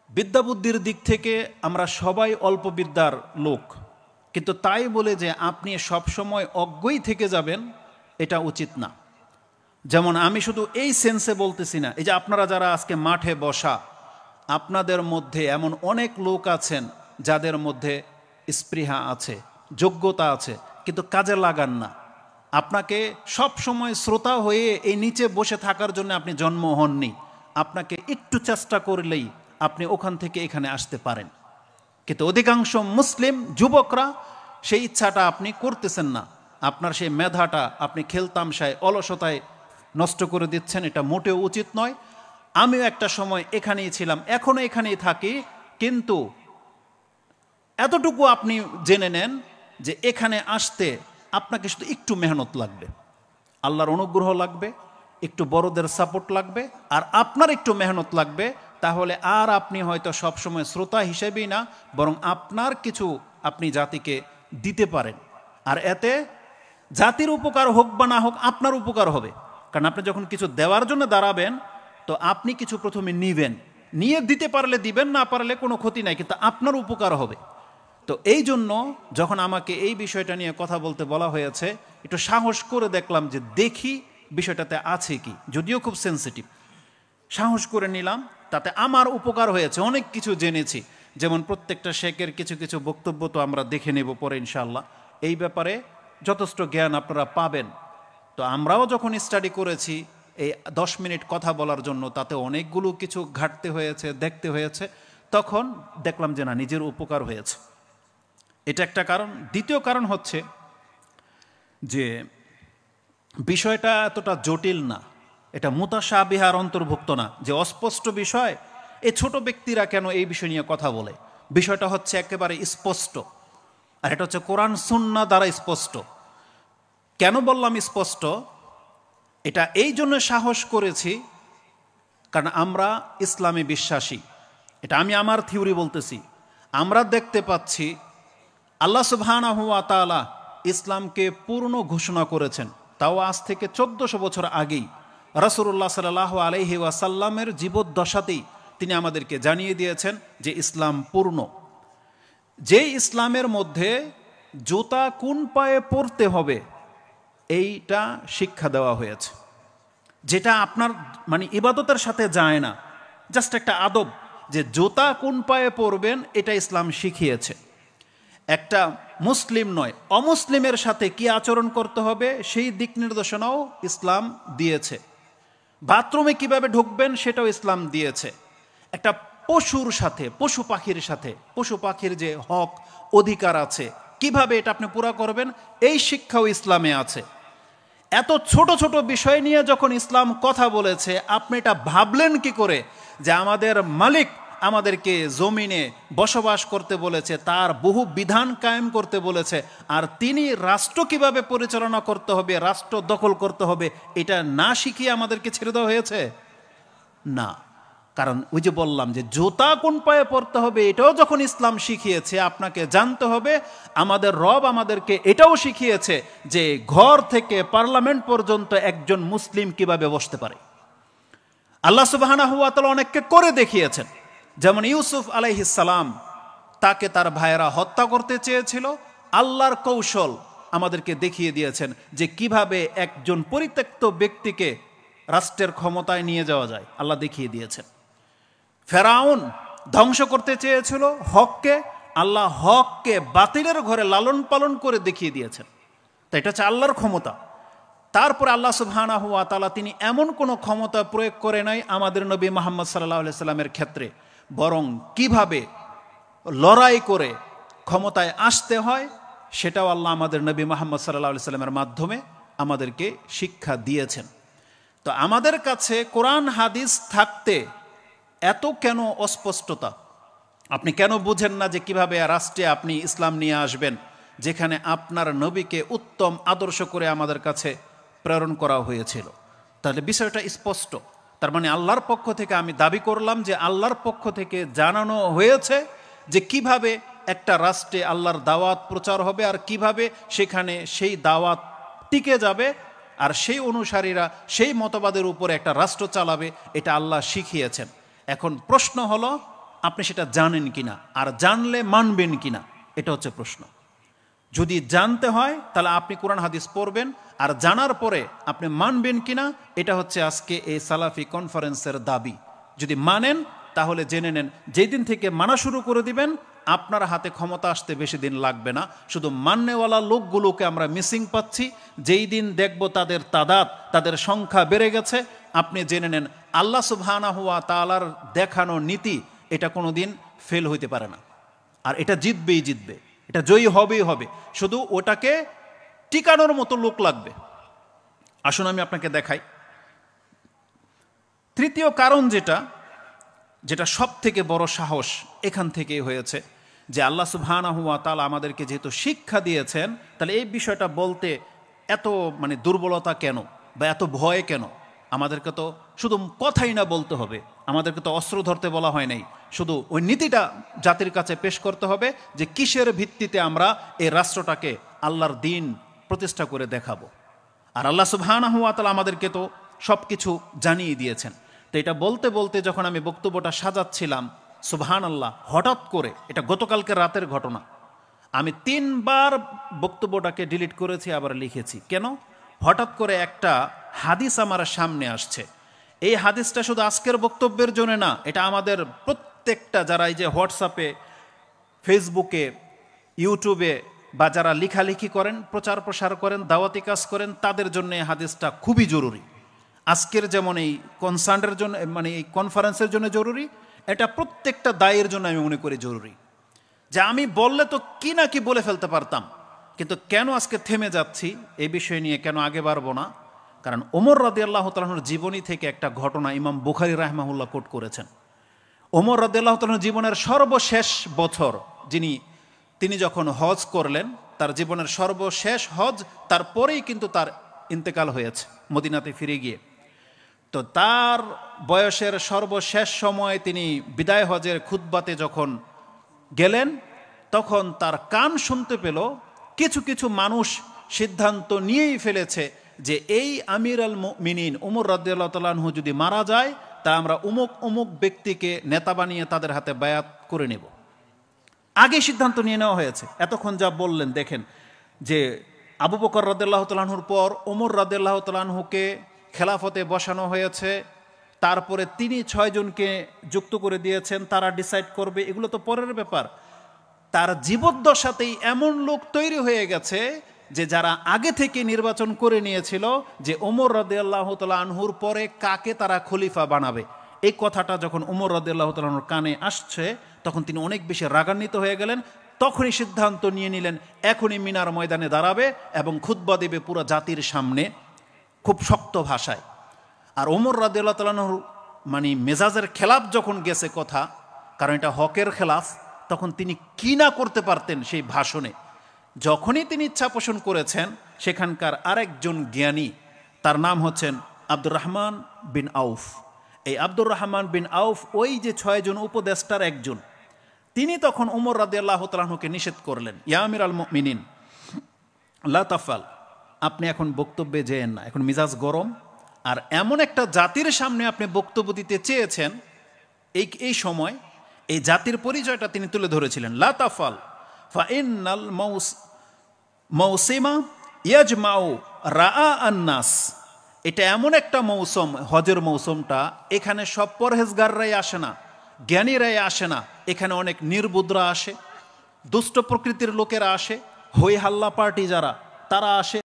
বিদ্যাবুদ্ধির দিক থেকে আমরা সবাই অল্প বিদ্যার লোক, কিন্তু তাই বলে যে আপনি সবসময় অজ্ঞই থেকে যাবেন এটা উচিত না। যেমন আমি শুধু এই সেন্সে বলতেছি না, এই যে আপনারা যারা আজকে মাঠে বসা, আপনাদের মধ্যে এমন অনেক লোক আছেন যাদের মধ্যে স্পৃহা আছে, যোগ্যতা আছে, কিন্তু কাজে লাগান না। আপনাকে সব সময় শ্রোতা হয়ে এই নিচে বসে থাকার জন্য আপনি জন্ম হননি। আপনাকে একটু চেষ্টা করলেই আপনি ওখান থেকে এখানে আসতে পারেন, কিন্তু অধিকাংশ মুসলিম যুবকরা সেই ইচ্ছাটা আপনি করতেছেন না। আপনার সেই মেধাটা আপনি খেলতামশায়, অলসতায় নষ্ট করে দিচ্ছেন। এটা মোটেও উচিত নয়। আমিও একটা সময় এখানেই ছিলাম, এখনও এখানেই থাকি, কিন্তু এতটুকু আপনি জেনে নেন যে এখানে আসতে আপনাকে শুধু একটু মেহনত লাগবে, আল্লাহর অনুগ্রহ লাগবে, একটু বড়দের সাপোর্ট লাগবে, আর আপনার একটু মেহনত লাগবে। তাহলে আর আপনি হয়তো সবসময় শ্রোতা হিসেবেই না, বরং আপনার কিছু আপনি জাতিকে দিতে পারেন। আর এতে জাতির উপকার হোক বা না হোক, আপনার উপকার হবে। কারণ আপনি যখন কিছু দেওয়ার জন্য দাঁড়াবেন, তো আপনি কিছু প্রথমে নিবেন, নিয়ে দিতে পারলে দিবেন, না পারলে কোনো ক্ষতি নাই, কিন্তু আপনার উপকার হবে। তো এই জন্য যখন আমাকে এই বিষয়টা নিয়ে কথা বলতে বলা হয়েছে, একটু সাহস করে দেখলাম যে দেখি বিষয়টাতে আছে কি, যদিও খুব সেন্সিটিভ। সাহস করে নিলাম, তাতে আমার উপকার হয়েছে, অনেক কিছু জেনেছি। যেমন প্রত্যেকটা শেখের কিছু কিছু বক্তব্য তো আমরা দেখে নেব পরে ইনশাআল্লাহ, এই ব্যাপারে যথেষ্ট জ্ঞান আপনারা পাবেন। তো আমরাও যখন স্টাডি করেছি এই 10 মিনিট কথা বলার জন্য, তাতে অনেকগুলো কিছু ঘাটতে হয়েছে, দেখতে হয়েছে, তখন দেখলাম যে না, নিজের উপকার হয়েছে। এটা একটা কারণ। দ্বিতীয় কারণ হচ্ছে যে বিষয়টা এতটা জটিল না, এটা মুতাশাবিহার অন্তর্ভুক্ত না, যে অস্পষ্ট বিষয় এই ছোট ব্যক্তিরা কেন এই বিষয় নিয়ে কথা বলে। বিষয়টা হচ্ছে একেবারে স্পষ্ট, আর এটা হচ্ছে কোরআন সুন্নাহ দ্বারা স্পষ্ট। কেন বললাম স্পষ্ট? এটা এই জন্য সাহস করেছি কারণ আমরা ইসলামে বিশ্বাসী। এটা আমি আমার থিওরি বলতেছি। আমরা দেখতে পাচ্ছি আল্লাহ সুবহানাহু ওয়া তাআলা ইসলামকে পূর্ণ ঘোষণা করেছেন, তাও আজ থেকে 1400 বছর আগেই। রাসূলুল্লাহ সাল্লাল্লাহু আলাইহি ওয়াসাল্লামের জীবদ্দশাতেই তিনি আমাদেরকে জানিয়ে দিয়েছেন যে ইসলাম পূর্ণ। যে ইসলামের মধ্যে জুতা কোন পায়ে পরতে হবে এইটা শিক্ষা দেওয়া হয়েছে, যেটা আপনার মানে ইবাদতের সাথে যায় না, জাস্ট একটা আদব, যে জুতা কোন পায়ে পরবেন এটা ইসলাম শিখিয়েছে। একটা মুসলিম নয়, অমুসলিমের সাথে কি আচরণ করতে হবে সেই দিক নির্দেশনাও ইসলাম দিয়েছে। বাথরুমে কিভাবে ঢুকবেন সেটাও ইসলাম দিয়েছে। একটা পশুর সাথে, পশু পাখির সাথে, পশু পাখির যে হক অধিকার আছে, কিভাবে এটা আপনি পুরা করবেন এই শিক্ষাও ইসলামে আছে। এত ছোট ছোট বিষয় নিয়ে যখন ইসলাম কথা বলেছে, আপনি এটা ভাবলেন কি করে যে আমাদের মালিক আমাদেরকে জমিনে বসবাস করতে বলেছে, তার বহু বিধান কায়েম করতে বলেছে, আর তিনি রাষ্ট্র কিভাবে পরিচালনা করতে হবে, রাষ্ট্র দখল করতে হবে, এটা না শিখিয়ে আমাদেরকে ছেড়ে দেওয়া হয়েছে? না। কারণ ওই যে বললাম যে জুতা কোন পায়ে পরতে হবে এটাও যখন ইসলাম শিখিয়েছে, আপনাকে জানতে হবে আমাদের রব আমাদেরকে এটাও শিখিয়েছে যে ঘর থেকে পার্লামেন্ট পর্যন্ত একজন মুসলিম কিভাবে বসতে পারে। আল্লাহ সুবহানাহু ওয়া তাআলা অনেককে করে দেখিয়েছেন। যেমন ইউসুফ আলাইহিস সালাম, তাকে তার ভাইয়েরা হত্যা করতে চেয়েছিল, আল্লাহর কৌশল আমাদেরকে দেখিয়ে দিয়েছেন যে কিভাবে একজন পরিত্যক্ত ব্যক্তিকে রাষ্ট্রের ক্ষমতায় নিয়ে যাওয়া যায়, আল্লাহ দেখিয়ে দিয়েছেন। ফেরাউন ধ্বংস করতে চেয়েছিল হককে, আল্লাহ হককে বাতিলের ঘরে লালন পালন করে দেখিয়ে দিয়েছেন। তো এটা হচ্ছে আল্লাহর ক্ষমতা। তারপর আল্লাহ সুবহানাহু ওয়া তাআলা তিনি এমন কোনো ক্ষমতা প্রয়োগ করে নাই আমাদের নবী মুহাম্মদ সাল্লাল্লাহু আলাইহি সাল্লামের ক্ষেত্রে, বরং কিভাবে লড়াই করে ক্ষমতায় আসতে হয় সেটাও আল্লাহ আমাদের নবী মুহাম্মদ সাল্লাল্লাহু আলাইহি সাল্লামের মাধ্যমে আমাদেরকে শিক্ষা দিয়েছেন। তো আমাদের কাছে কোরআন হাদিস থাকতে এত কেন অস্পষ্টতা? আপনি কেন বুঝেন না যে কিভাবে রাষ্ট্রে আপনি ইসলাম নিয়ে আসবেন, যেখানে আপনার নবীকে উত্তম আদর্শ করে আমাদের কাছে প্রেরণ করা হয়েছিল? তাহলে বিষয়টা স্পষ্ট। তার মানে আল্লাহর পক্ষ থেকে আমি দাবি করলাম যে আল্লাহর পক্ষ থেকে জানানো হয়েছে যে কিভাবে একটা রাষ্ট্রে আল্লাহর দাওয়াত প্রচার হবে, আর কিভাবে সেখানে সেই দাওয়াত টিকে যাবে, আর সেই অনুসারীরা সেই মতবাদের উপরে একটা রাষ্ট্র চালাবে, এটা আল্লাহ শিখিয়েছেন। এখন প্রশ্ন হলো আপনি সেটা জানেন কিনা, আর জানলে মানবেন কিনা, এটা হচ্ছে প্রশ্ন। যদি জানতে হয় তাহলে আপনি কোরআন হাদিস পড়বেন, আর জানার পরে আপনি মানবেন কিনা, এটা হচ্ছে আজকে এই সালাফি কনফারেন্সের দাবি। যদি মানেন তাহলে জেনে নেন, যেই দিন থেকে মানা শুরু করে দিবেন আপনার হাতে ক্ষমতা আসতে বেশি দিন লাগবে না। শুধু মান্যওয়ালা লোকগুলোকে আমরা মিসিং পাচ্ছি। যেই দিন দেখব তাদের তাদাদ, তাদের সংখ্যা বেড়ে গেছে, আপনি জেনে নেন আল্লাহ সুবহানাহু ওয়া তাআলার দেখানো নীতি এটা কোনো দিন ফেল হইতে পারে না, আর এটা জিতবেই জিতবে, এটা জয়ী হবেই হবে। শুধু ওটাকে টিকানোর মতো লোক লাগবে। আসুন আমি আপনাকে দেখাই। তৃতীয় কারণ যেটা সব থেকে বড় সাহস এখান থেকেই হয়েছে, যে আল্লাহ সুবহানাহু ওয়া তাআলা আমাদেরকে যেহেতু শিক্ষা দিয়েছেন, তাহলে এই বিষয়টা বলতে এত দুর্বলতা কেন বা এত ভয় কেন? আমাদেরকে তো শুধু কথাই না বলতে হবে, আমাদেরকে তো অস্ত্র ধরতে বলা হয় নাই, শুধু ওই নীতিটা জাতির কাছে পেশ করতে হবে যে কিসের ভিত্তিতে আমরা এই রাষ্ট্রটাকে আল্লাহর দিন প্রতিষ্ঠা করে দেখাবো। আর আল্লাহ সুবহানাহু ওয়া তাআলা আমাদেরকে তো সব কিছু জানিয়ে দিয়েছেন। তো এটা বলতে বলতে যখন আমি বক্তব্যটা সাজাচ্ছিলাম, সুবহানাল্লাহ, হঠাৎ করে, এটা গতকালকে রাতের ঘটনা, আমি 3 বার বক্তব্যটাকে ডিলিট করেছি, আবার লিখেছি। কেন? হঠাৎ করে একটা হাদিস আমার সামনে আসছে। এই হাদিসটা শুধু আজকের বক্তব্যের জন্য না, এটা আমাদের প্রত্যেকটা যারা এই যে হোয়াটসঅ্যাপে, ফেসবুকে, ইউটিউবে বা যারা লেখালেখি করেন, প্রচার প্রসার করেন, দাওয়াতি কাজ করেন, তাদের জন্য এই হাদিসটা খুবই জরুরি। আজকের যেমন এই কনসার্নের জন্য, এই কনফারেন্সের জন্য জরুরি, এটা প্রত্যেকটা দায়ের জন্য আমি মনে করি জরুরি। যে আমি বললে তো কি না কি বলে ফেলতে পারতাম, কিন্তু কেন আজকে থেমে যাচ্ছি এই বিষয় নিয়ে, কেন আগে বাড়বো না? কারণ ওমর রাদিয়াল্লাহু তাআলার জীবনী থেকে একটা ঘটনা ইমাম বুখারী রাহিমাহুল্লাহ কোট করেছেন। ওমর রাদিয়াল্লাহু তাআলার জীবনের সর্বশেষ বছর তিনি যখন হজ করলেন, তার জীবনের সর্বশেষ হজ, তারপরেই কিন্তু তার ইন্তেকাল হয়েছে মদিনাতে ফিরে গিয়ে। তো তার বয়সের সর্বশেষ সময় তিনি বিদায় হজের খুতবাতে যখন গেলেন, তখন তার কান শুনতে পেল কিছু কিছু মানুষ সিদ্ধান্ত নিয়েই ফেলেছে যে এই আমির আল মুমিনিন ওমর রাদিয়াল্লাহু তাআলা আনহু যদি মারা যায়, তা আমরা অমুক অমুক ব্যক্তিকে নেতা বানিয়ে তাদের হাতে বায়াত করে নেব। আগে সিদ্ধান্ত নিয়ে নেওয়া হয়েছে। এতক্ষণ যা বললেন দেখেন, যে আবু বকর রাদিয়াল্লাহু তাআলা আনহুর পর ওমর রাদিয়াল্লাহু তাআলা আনহুকে খেলাফতে বসানো হয়েছে, তারপরে তিনি 6 জনকে যুক্ত করে দিয়েছেন, তারা ডিসাইড করবে, এগুলো তো পরের ব্যাপার। তার জীবদ্দশাতেই এমন লোক তৈরি হয়ে গেছে যে যারা আগে থেকে নির্বাচন করে নিয়েছিল যে ওমর রাদিয়াল্লাহু তাআলা আনহুর পরে কাকে তারা খলিফা বানাবে। এই কথাটা যখন ওমর রাদিয়াল্লাহু তাআলা আনহুর কানে আসছে, তখন তিনি অনেক বেশি রাগান্বিত হয়ে গেলেন। তখনই সিদ্ধান্ত নিয়ে নিলেন এখনই মিনার ময়দানে দাঁড়াবে এবং খুতবা দেবে পুরো জাতির সামনে খুব শক্ত ভাষায়। আর ওমর রাদিয়াল্লাহু তাআলা আনহুর মেজাজের খেলাফ যখন গেছে কথা, কারণ এটা হকের খেলাফ, তখন তিনি কি না করতে পারতেন সেই ভাষণে। যখনই তিনি ইচ্ছা পোষণ করেছেন, সেখানকার আরেকজন জ্ঞানী, তার নাম হচ্ছেন আব্দুর রহমান বিন আউফ। এই আব্দুর রহমান বিন আউফ ওই যে 6 জন উপদেষ্টার একজন। তিনি তখন ওমর রাদিয়াল্লাহু তাআলা আনহুকে নিষেধ করলেন, ইয়া আমির আল মুমিনিন লা তাফাল, আপনি এখন বক্তব্যে যেয়েন না, এখন মিজাজ গরম, আর এমন একটা জাতির সামনে আপনি বক্তব্য দিতে চেয়েছেন, এই সময় এই জাতির পরিচয়টা তিনি তুলে ধরেছিলেন। লা তাফাল ফা ইন্নাল মৌসিমা ইয়াজমাউ রাআ আন-নাস, এটা এমন একটা মৌসুম, হজের মৌসুমটা, এখানে সব পরহেজগাররাই আসে না, জ্ঞানীরাই আসে না, এখানে অনেক নির্বুদ্রা আসে, দুষ্ট প্রকৃতির লোকেরা আসে, হই হাল্লা পার্টি যারা, তারা আসে।